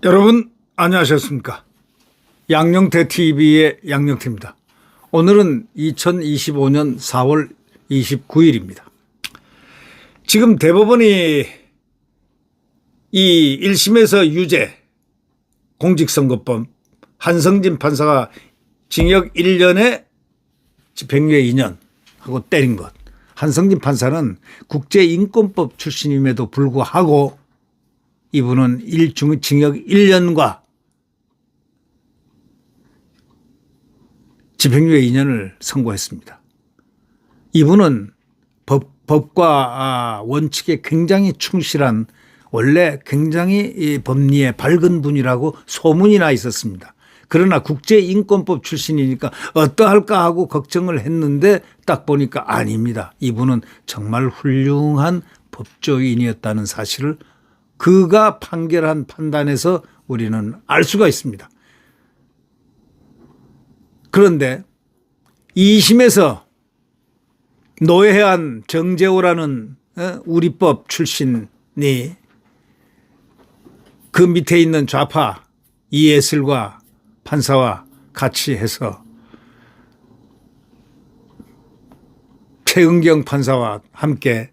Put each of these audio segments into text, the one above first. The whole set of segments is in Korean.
여러분 안녕하셨습니까? 양영태 TV의 양영태입니다. 오늘은 2025년 4월 29일입니다. 지금 대법원이 이 1심에서 유죄 공직선거법 한성진 판사가 징역 1년에 집행유예 2년 하고 때린 것. 한성진 판사는 국제인권법 출신임에도 불구하고 이분은 징역 1년과 집행유예 2년을 선고했습니다. 이분은 법과 원칙에 굉장히 충실한 원래 굉장히 법리에 밝은 분이라고 소문이 나 있었습니다. 그러나 국제인권법 출신이니까 어떠할까 하고 걱정을 했는데 딱 보니까 아닙니다. 이분은 정말 훌륭한 법조인이었다는 사실을 그가 판결한 판단에서 우리는 알 수가 있습니다. 그런데 2심에서 노회한 정재호라는 우리법 출신이 그 밑에 있는 좌파 이예슬과 판사와 같이 해서 최은경 판사와 함께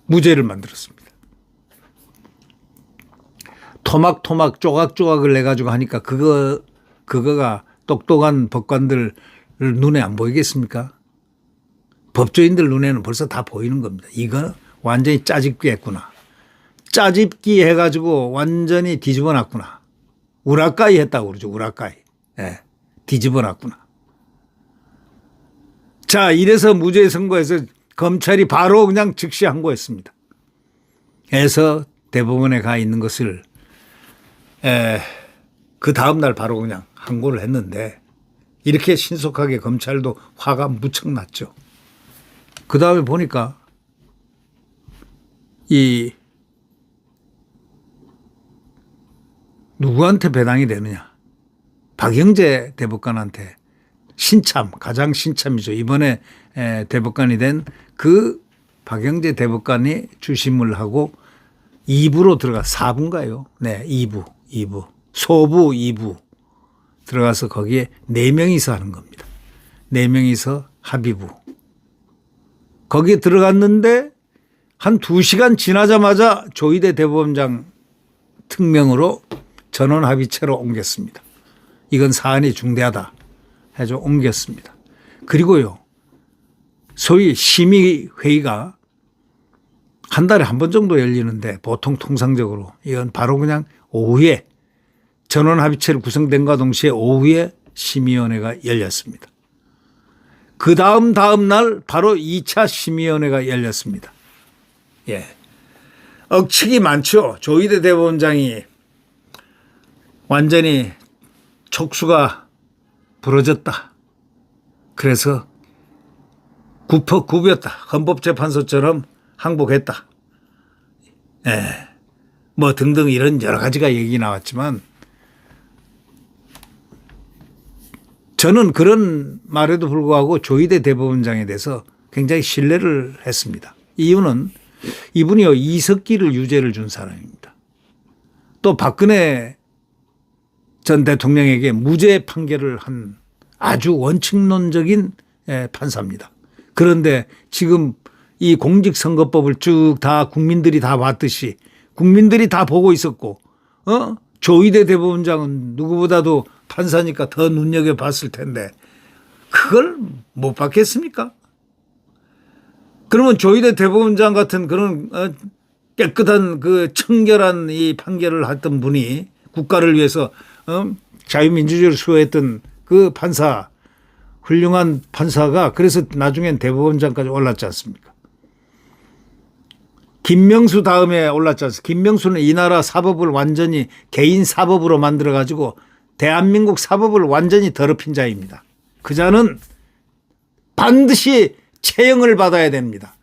무죄를 만들었습니다. 토막토막 조각조각을 내가지고 하니까 그거가 똑똑한 법관들 눈에 안 보이겠습니까? 법조인들 눈에는 벌써 다 보이는 겁니다. 이거 완전히 짜집기 했구나. 짜집기 해가지고 완전히 뒤집어 놨구나. 우라카이 했다고 그러죠. 우라카이. 예, 뒤집어 놨구나. 자, 이래서 무죄 선고해서 검찰이 바로 그냥 즉시 항고했습니다. 해서 대법원에 가 있는 것을 그 다음 날 바로 그냥 항고를 했는데 이렇게 신속하게 검찰도 화가 무척 났죠. 그 다음에 보니까 이 누구한테 배당이 되느냐. 박영재 대법관한테 가장 신참이죠. 이번에 대법관이 된 그 박영재 대법관이 주심을 하고 2부로 들어가 4부인가요? 네, 2부. 소부 2부 들어가서 거기에 4명이서 하는 겁니다. 4명이서 합의부. 거기에 들어갔는데 한 2시간 지나자마자 조희대 대법원장 특명으로 전원합의체로 옮겼습니다. 이건 사안이 중대하다 해서 옮겼습니다. 그리고요, 소위 심의회의가 한 달에 한 번 정도 열리는데 보통 통상적으로 이건 바로 그냥 오후에 전원합의체로 구성된과 동시에 오후에 심의위원회가 열렸습니다. 그 다음 날 바로 2차 심의위원회가 열렸습니다. 예, 억측이 많죠. 조희대 대법원장이 완전히 촉수가 부러졌다. 그래서 굽혔다. 헌법재판소처럼 항복했다. 예, 뭐 등등 이런 여러 가지가 얘기 나왔지만 저는 그런 말에도 불구하고 조희대 대법원장에 대해서 굉장히 신뢰를 했습니다. 이유는 이분이요, 이석기를 유죄를 준 사람입니다. 또 박근혜 전 대통령에게 무죄 판결을 한 아주 원칙론적인 판사입니다. 그런데 지금 이 공직선거법을 쭉 다 국민들이 다 봤듯이 국민들이 다 보고 있었고, 조희대 대법원장은 누구보다도 판사니까 더 눈여겨봤을 텐데 그걸 못 받겠습니까? 그러면 조희대 대법원장 같은 그런 깨끗한 그 청결한 이 판결을 했던 분이 국가를 위해서 자유민주주의를 수호했던 그 판사, 훌륭한 판사가 그래서 나중엔 대법원장까지 올랐지 않습니까? 김명수 다음에 올랐지 않습니까? 김명수는 이 나라 사법을 완전히 개인 사법으로 만들어 가지고 대한민국 사법을 완전히 더럽힌 자입니다. 그 자는 반드시 처형을 받아야 됩니다.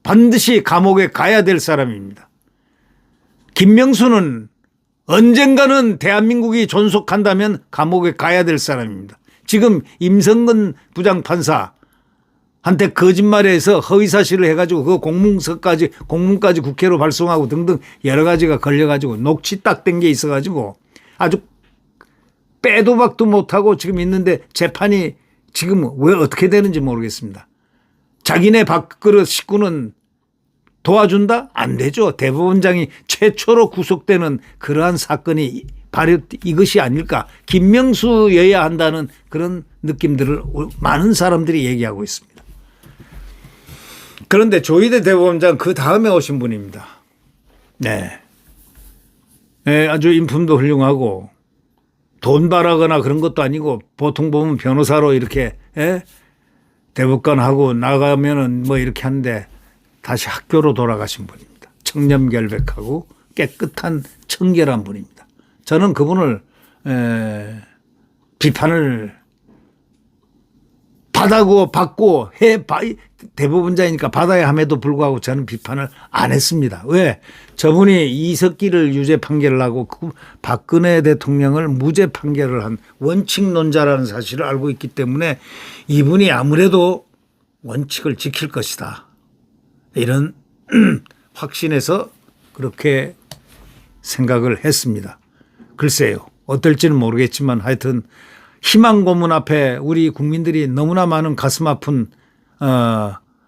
반드시 감옥에 가야 될 사람입니다. 김명수는 언젠가는 대한민국이 존속한다면 감옥에 가야 될 사람입니다. 지금 임성근 부장판사한테 거짓말해서 허위사실을 해가지고 그 공문까지 국회로 발송하고 등등 여러 가지가 걸려가지고 녹취 딱 된 게 있어가지고 아주 빼도 박도 못하고 지금 있는데 재판이 지금 왜 어떻게 되는지 모르겠습니다. 자기네 밥그릇 식구는 도와준다? 안 되죠. 대법원장이 최초로 구속되는 그러한 사건이 바로 이것이 아닐까. 김명수여야 한다는 그런 느낌들을 많은 사람들이 얘기하고 있습니다. 그런데 조희대 대법원장 그 다음에 오신 분입니다. 네. 네, 아주 인품도 훌륭하고 돈 바라거나 그런 것도 아니고 보통 보면 변호사로 이렇게 대법관하고 나가면은 뭐 이렇게 하는데 다시 학교로 돌아가신 분입니다. 청렴결백하고 깨끗한 청결한 분입니다. 저는 그분을 비판을 받고 대법원장이니까 받아야 함에도 불구하고 저는 비판을 안 했습니다. 왜? 저분이 이석기를 유죄 판결을 하고 박근혜 대통령을 무죄 판결을 한 원칙론자라는 사실을 알고 있기 때문에 이분이 아무래도 원칙을 지킬 것이다. 이런 확신에서 그렇게 생각을 했습니다. 글쎄요. 어떨지는 모르겠지만 하여튼 희망 고문 앞에 우리 국민들이 너무나 많은 가슴 아픈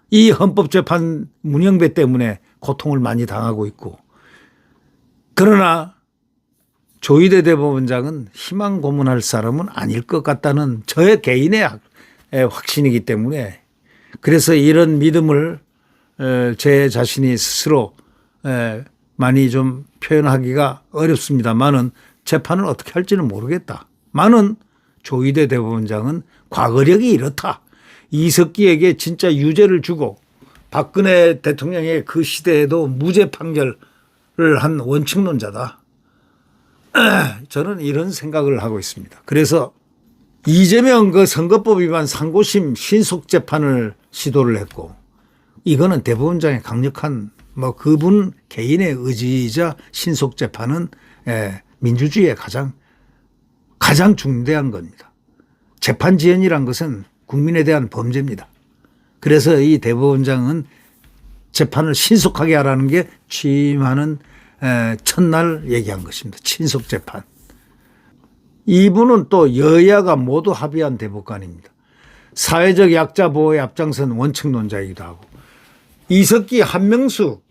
이 헌법재판 문영배 때문에 고통을 많이 당하고 있고 그러나 조희대 대법원장은 희망 고문할 사람은 아닐 것 같다는 저의 개인의 확신이기 때문에 그래서 이런 믿음을 제 자신이 스스로 많이 좀 표현하기가 어렵습니다만은 재판을 어떻게 할지는 모르겠다. 많은 조희대 대법원장은 과거력이 이렇다. 이석기에게 진짜 유죄를 주고 박근혜 대통령의 그 시대에도 무죄 판결을 한 원칙론자다. 저는 이런 생각을 하고 있습니다. 그래서 이재명 그 선거법 위반 상고심 신속 재판을 시도를 했고 이거는 대법원장의 강력한 뭐 그분 개인의 의지이자 신속 재판은 민주주의의 가장 중대한 겁니다. 재판 지연이란 것은 국민에 대한 범죄입니다. 그래서 이 대법원장은 재판을 신속하게 하라는 게 취임하는 첫날 얘기한 것입니다. 신속 재판. 이분은 또 여야가 모두 합의한 대법관입니다. 사회적 약자 보호에 앞장선 원칙론자이기도 하고 이석기, 한명숙,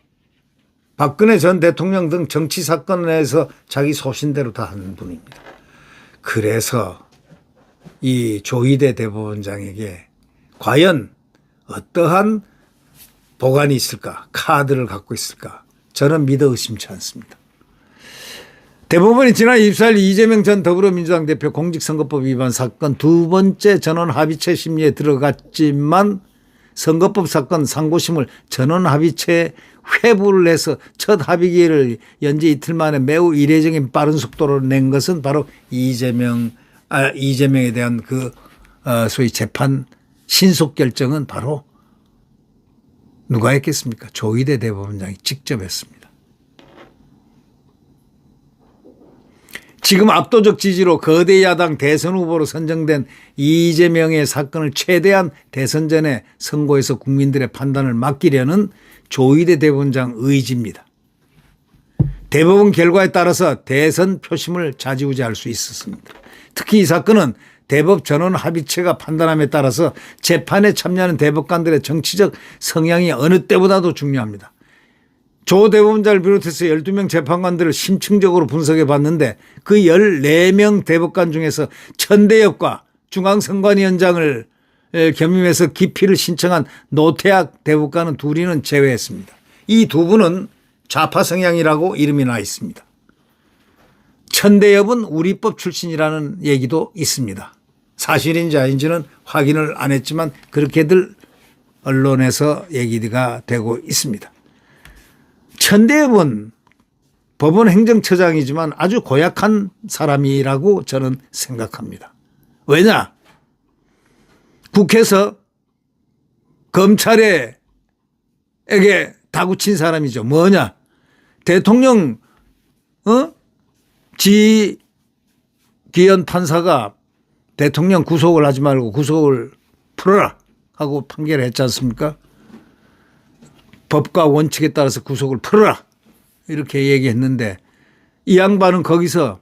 박근혜 전 대통령 등 정치 사건에서 자기 소신대로 다 하는 분입니다. 그래서 이 조희대 대법원장에게 과연 어떠한 보관이 있을까, 카드를 갖고 있을까 저는 믿어 의심치 않습니다. 대법원이 지난 24일 이재명 전 더불어민주당 대표 공직선거법 위반 사건 두 번째 전원 합의체 심리에 들어갔지만 선거법 사건 상고심을 전원 합의체에 회부를 해서 첫 합의기를 연재 이틀 만에 매우 이례적인 빠른 속도로 낸 것은 바로 이재명에 대한 그 소위 재판 신속 결정은 바로 누가 했겠습니까? 조희대 대법원장이 직접 했습니다. 지금 압도적 지지로 거대 야당 대선 후보로 선정된 이재명의 사건을 최대한 대선 전에 선고해서 국민들의 판단을 맡기려는 조희대 대법원장 의지입니다. 대법원 결과에 따라서 대선 표심을 좌지우지할 수 있었습니다. 특히 이 사건은 대법 전원 합의체가 판단함에 따라서 재판에 참여하는 대법관들의 정치적 성향이 어느 때보다도 중요합니다. 조 대법원장을 비롯해서 12명 재판관들을 심층적으로 분석해 봤는데 그 14명 대법관 중에서 천대엽과 중앙선관위원장을 겸임해서 기피를 신청한 노태학 대법관은 둘이는 제외했습니다. 이 두 분은 좌파 성향이라고 이름이 나 있습니다. 천대엽은 우리법 출신이라는 얘기도 있습니다. 사실인지 아닌지는 확인을 안 했지만 그렇게들 언론에서 얘기가 되고 있습니다. 천대엽은 법원 행정처장이지만 아주 고약한 사람이라고 저는 생각합니다. 왜냐? 국회에서 검찰에게 다구친 사람이죠. 뭐냐? 대통령 지기현 판사가 대통령 구속을 하지 말고 구속을 풀어라 하고 판결했지 않습니까? 법과 원칙에 따라서 구속을 풀어라 이렇게 얘기했는데 이 양반은 거기서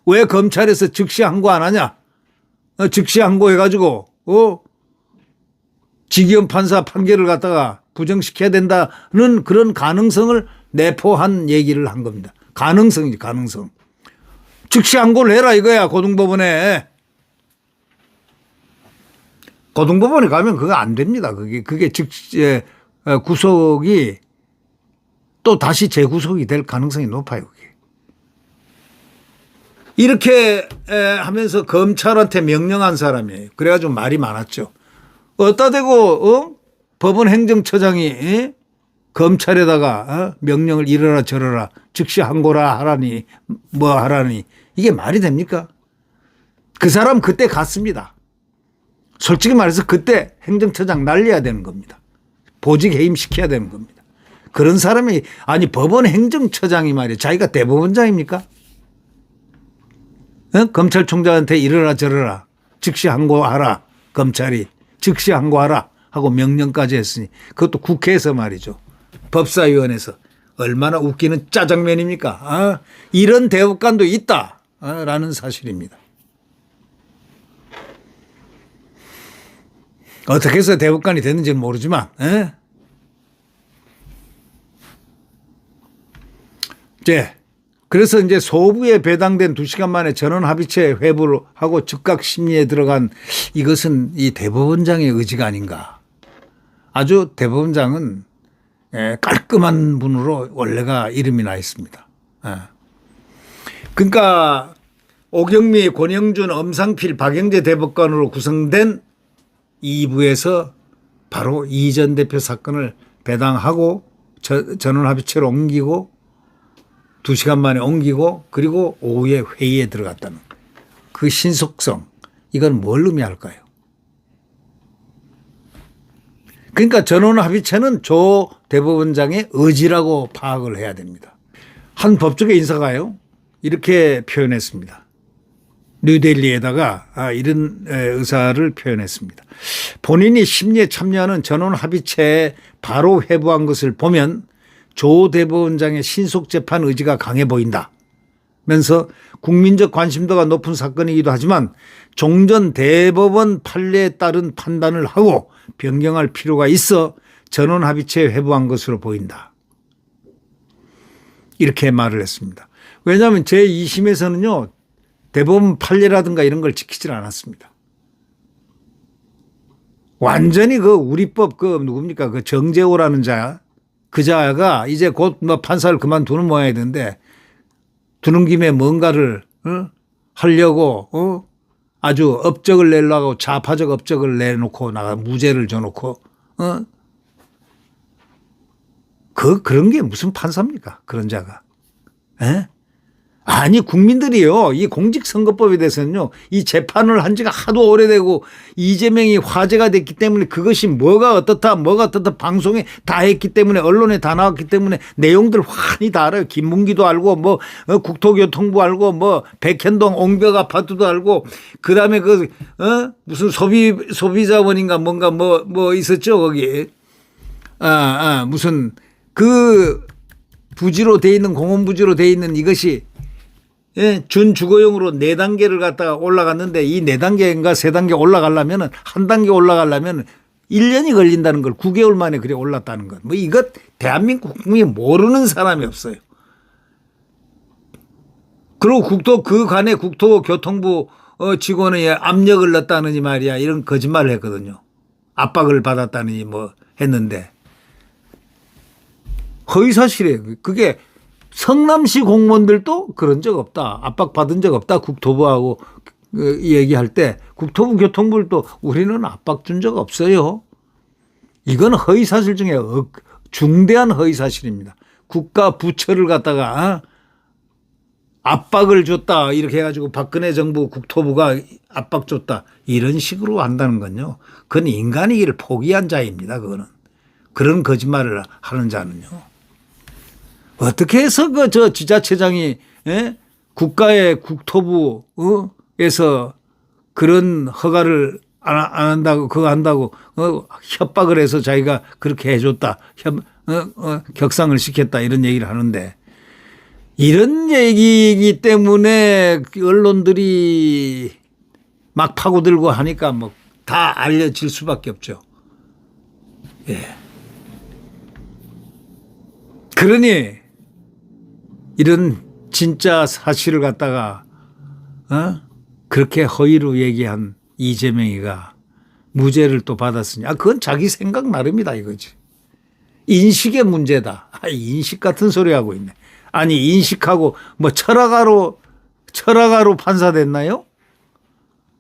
왜 검찰에서 즉시 항고 안 하냐? 즉시 항고해가지고 지기현 판사 판결을 갖다가 부정시켜야 된다는 그런 가능성을 내포한 얘기를 한 겁니다. 가능성이지 가능성. 즉시 항고를 해라 이거야 고등법원에. 고등법원에 가면 그거 안 됩니다. 그게 즉시 구속이 또 다시 재구속이 될 가능성이 높아요. 그게. 이렇게 하면서 검찰한테 명령한 사람이에요. 그래가지고 말이 많았죠. 어디다 대고 법원 행정처장이 검찰에다가 명령을 이러라 저러라 즉시 항고라 하라니 뭐 하라니 이게 말이 됩니까? 그 사람 그때 갔습니다. 솔직히 말해서 그때 행정처장 날려야 되는 겁니다. 보직 해임시켜야 되는 겁니다. 그런 사람이 아니 법원 행정처장이 말이에요. 자기가 대법원장입니까? 검찰총장한테 이러라 저러라 즉시 항고하라 검찰이 즉시 항고하라 하고 명령까지 했으니 그것도 국회에서 말이죠. 법사위원회에서 얼마나 웃기는 짜장면입니까? 이런 대법관도 있다라는 사실입니다. 어떻게 해서 대법관이 됐는지는 모르지만 그래서 이제 소부에 배당된 2시간 만에 전원합의체 회부를 하고 즉각 심리에 들어간 이것은 이 대법원장의 의지가 아닌가. 아주 대법원장은 깔끔한 분으로 원래가 이름이 나 있습니다. 그러니까 오경미, 권영준, 엄상필, 박영재 대법관으로 구성된 2부에서 바로 이 전 대표 사건을 배당하고 전원합의체로 옮기고 2시간 만에 옮기고 그리고 오후에 회의에 들어갔다는 그 신속성 이건 뭘 의미할까요? 그러니까 전원합의체는 조 대법원장의 의지라고 파악을 해야 됩니다. 한 법조계 인사가요 이렇게 표현했습니다. 뉴델리에다가 이런 의사를 표현했습니다. 본인이 심리에 참여하는 전원합의체에 바로 회부한 것을 보면 조 대법원장의 신속 재판 의지가 강해 보인다면서 국민적 관심도가 높은 사건이기도 하지만 종전 대법원 판례에 따른 판단을 하고 변경할 필요가 있어 전원합의체에 회부한 것으로 보인다. 이렇게 말을 했습니다. 왜냐하면 제2심에서는요. 대법원 판례라든가 이런 걸 지키질 않았습니다. 완전히 그 우리법 누굽니까? 그 정재호라는 그 자가 이제 곧 뭐 판사를 그만두는 모양이던데 두는 김에 뭔가를 하려고 아주 업적을 내려고 좌파적 업적을 내놓고 나가 무죄를 줘놓고 그런 게 무슨 판사입니까? 그런 자가. 아니 국민들이요. 이 공직선거법에 대해서는요. 이 재판을 한 지가 하도 오래되고 이재명이 화제가 됐기 때문에 그것이 뭐가 어떻다 방송에 다 했기 때문에 언론에 다 나왔기 때문에 내용들 환히 다 알아요. 김문기도 알고 뭐 국토교통부 알고 뭐 백현동 옹벽 아파트도 알고 그다음에 무슨 소비자원인가 뭔가 뭐 있었죠 거기. 무슨 그 부지로 돼 있는 공원 부지로 돼 있는 이것이 준주거용으로 4단계를 갖다가 올라갔는데 이 4단계인가 3단계 올라가려면 한 단계 올라가려면 1년이 걸린다는 걸 9개월 만에 그래 올랐다는 것. 뭐 이것 대한민국 국민이 모르는 사람이 없어요. 그리고 그 관에 국토교통부 직원의 압력을 넣었다느니 말이야 이런 거짓말을 했거든요. 압박을 받았다느니 뭐 했는데 허위사실이에요. 그게 성남시 공무원들도 그런 적 없다. 압박받은 적 없다. 국토부하고 얘기할 때 국토부 교통부도 우리는 압박 준 적 없어요. 이건 허위사실 중에 중대한 허위사실입니다. 국가 부처를 갖다가 압박을 줬다 이렇게 해가지고 박근혜 정부 국토부가 압박 줬다 이런 식으로 한다는 건요. 그건 인간이기를 포기한 자입니다. 그거는. 그런 거짓말을 하는 자는요. 어떻게 해서 저 지자체장이 국가의 국토부에서 그런 허가를 안 한다고, 그거 한다고, 협박을 해서 자기가 그렇게 해줬다. 격상을 시켰다. 이런 얘기를 하는데, 이런 얘기이기 때문에 언론들이 막 파고들고 하니까 뭐 다 알려질 수밖에 없죠. 예. 그러니 이런 진짜 사실을 갖다가 그렇게 허위로 얘기한 이재명이가 무죄를 또 받았으니 그건 자기 생각 나름이다 이거지. 인식의 문제다. 인식 같은 소리 하고 있네. 아니 인식하고 뭐 철학가로 판사 됐나요?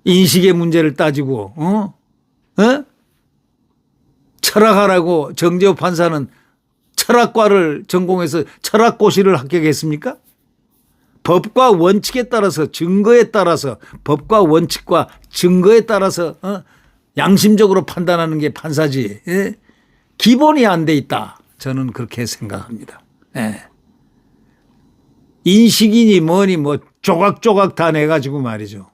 인식의 문제를 따지고 철학하라고 정재호 판사는 철학과를 전공해서 철학고시를 합격했습니까? 법과 원칙에 따라서 증거에 따라서 법과 원칙과 증거에 따라서 양심적으로 판단하는 게 판사지. 예? 기본이 안 돼 있다. 저는 그렇게 생각합니다. 예. 인식이니 뭐니 뭐 조각조각 다 내가지고 말이죠.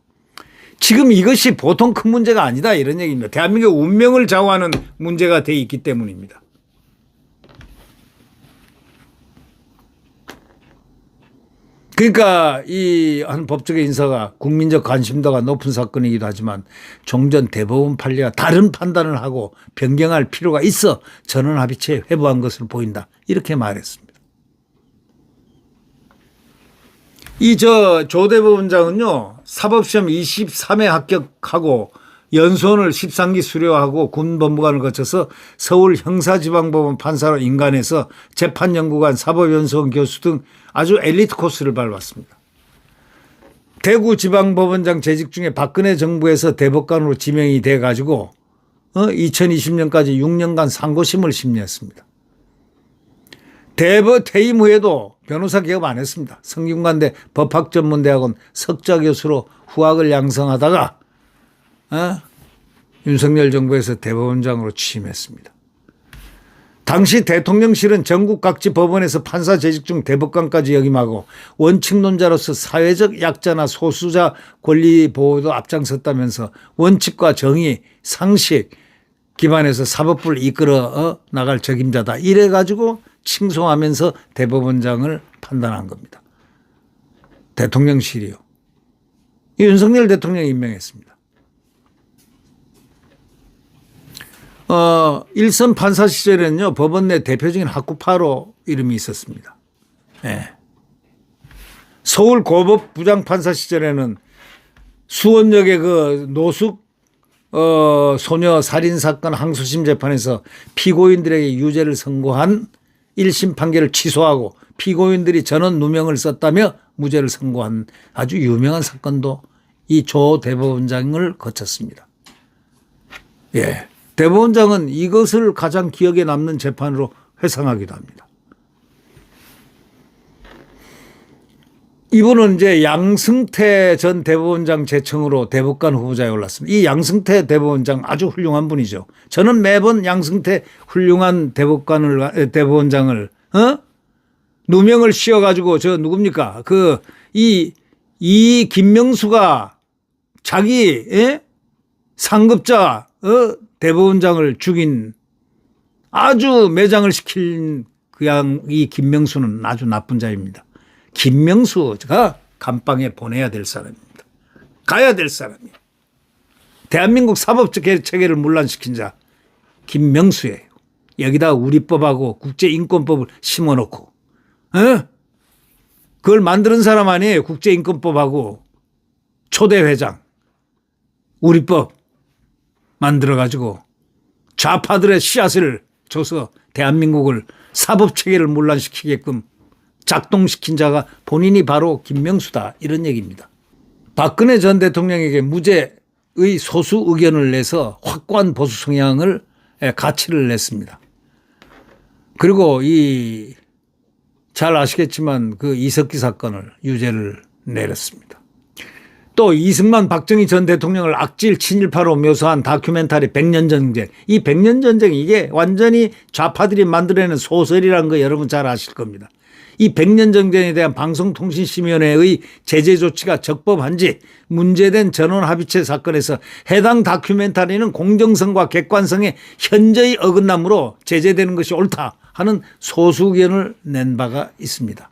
지금 이것이 보통 큰 문제가 아니다 이런 얘기입니다. 대한민국 운명을 좌우하는 문제가 돼 있기 때문입니다. 그러니까 이 한 법조계 인사가 국민적 관심도가 높은 사건이기도 하지만 종전 대법원 판례와 다른 판단을 하고 변경할 필요가 있어 전원합의체에 회부한 것으로 보인다. 이렇게 말했습니다. 조 대법원장은요, 사법시험 23회 합격하고 연수원을 13기 수료하고 군법무관을 거쳐서 서울 형사지방법원 판사로 인간해서 재판연구관, 사법연수원 교수 등 아주 엘리트 코스를 밟았습니다. 대구지방법원장 재직 중에 박근혜 정부에서 대법관으로 지명이 돼 가지고 2020년까지 6년간 상고심을 심리했습니다. 퇴임 후에도 변호사 개업 안 했습니다. 성균관대 법학전문대학원 석좌 교수로 후학을 양성하다가 윤석열 정부에서 대법원장으로 취임했습니다. 당시 대통령실은 전국 각지 법원에서 판사 재직 중 대법관까지 역임하고 원칙론자로서 사회적 약자나 소수자 권리 보호도 앞장섰다면서 원칙과 정의, 상식 기반에서 사법부를 이끌어 나갈 적임자다. 이래 가지고 칭송하면서 대법원장을 판단한 겁니다. 대통령실이요. 윤석열 대통령이 임명했습니다. 일선 판사 시절에는요, 법원 내 대표적인 학구파로 이름이 있었습니다. 네. 서울 고법 부장판사 시절에는 수원역의 그 노숙 소녀 살인사건 항소심 재판에서 피고인들에게 유죄를 선고한 1심 판결을 취소하고 피고인들이 전원 누명을 썼다며 무죄를 선고한 아주 유명한 사건도 이 조 대법원장을 거쳤습니다. 예. 대법원장은 이것을 가장 기억에 남는 재판으로 회상하기도 합니다. 이분은 이제 양승태 전 대법원장 제청으로 대법관 후보자에 올랐습니다. 이 양승태 대법원장 아주 훌륭한 분이죠. 저는 매번 양승태 훌륭한 대법원장을 누명을 씌워가지고 저 누굽니까? 이 김명수가 자기 상급자 대법원장을 죽인 아주 매장을 시킨 그냥 이 김명수는 아주 나쁜 자입니다. 김명수가 감방에 보내야 될 사람입니다. 가야 될 사람이에요. 대한민국 사법적 체계를 문란시킨 자 김명수예요. 여기다 우리 법하고 국제인권법을 심어놓고 그걸 만드는 사람 아니에요. 국제인권법하고 초대 회장 우리 법 만들어가지고 좌파들의 씨앗을 줘서 대한민국을 사법체계를 문란시키게끔 작동시킨 자가 본인이 바로 김명수다 이런 얘기입니다. 박근혜 전 대통령에게 무죄의 소수 의견을 내서 확고한 보수 성향을 가치를 냈습니다. 그리고 잘 아시겠지만 그 이석기 사건을 유죄를 내렸습니다. 또 이승만 박정희 전 대통령을 악질 친일파로 묘사한 다큐멘터리 백년전쟁. 이 백년전쟁 이게 완전히 좌파들이 만들어낸 소설이라는 거 여러분 잘 아실 겁니다. 이 백년정전에 대한 방송통신심의위원회의 제재 조치가 적법한지 문제된 전원합의체 사건에서 해당 다큐멘터리는 공정성과 객관성에 현저히 어긋나므로 제재되는 것이 옳다 하는 소수 의견을 낸 바가 있습니다.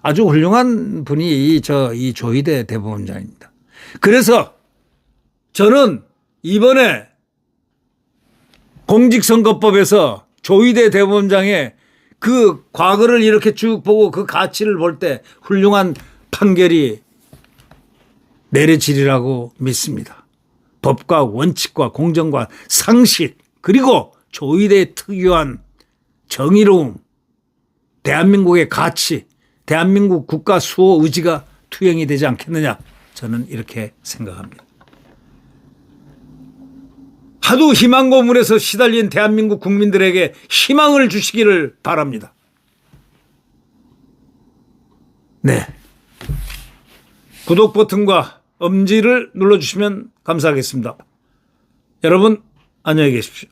아주 훌륭한 분이 이 조희대 대법원장입니다. 그래서 저는 이번에 공직선거법에서 조희대 대법원장의 그 과거를 이렇게 쭉 보고 그 가치를 볼 때 훌륭한 판결이 내려지리라고 믿습니다. 법과 원칙과 공정과 상식 그리고 조희대의 특유한 정의로움, 대한민국의 가치, 대한민국 국가 수호 의지가 투영이 되지 않겠느냐 저는 이렇게 생각합니다. 하도 희망 고문에서 시달린 대한민국 국민들에게 희망을 주시기를 바랍니다. 네. 구독 버튼과 엄지를 눌러주시면 감사하겠습니다. 여러분 안녕히 계십시오.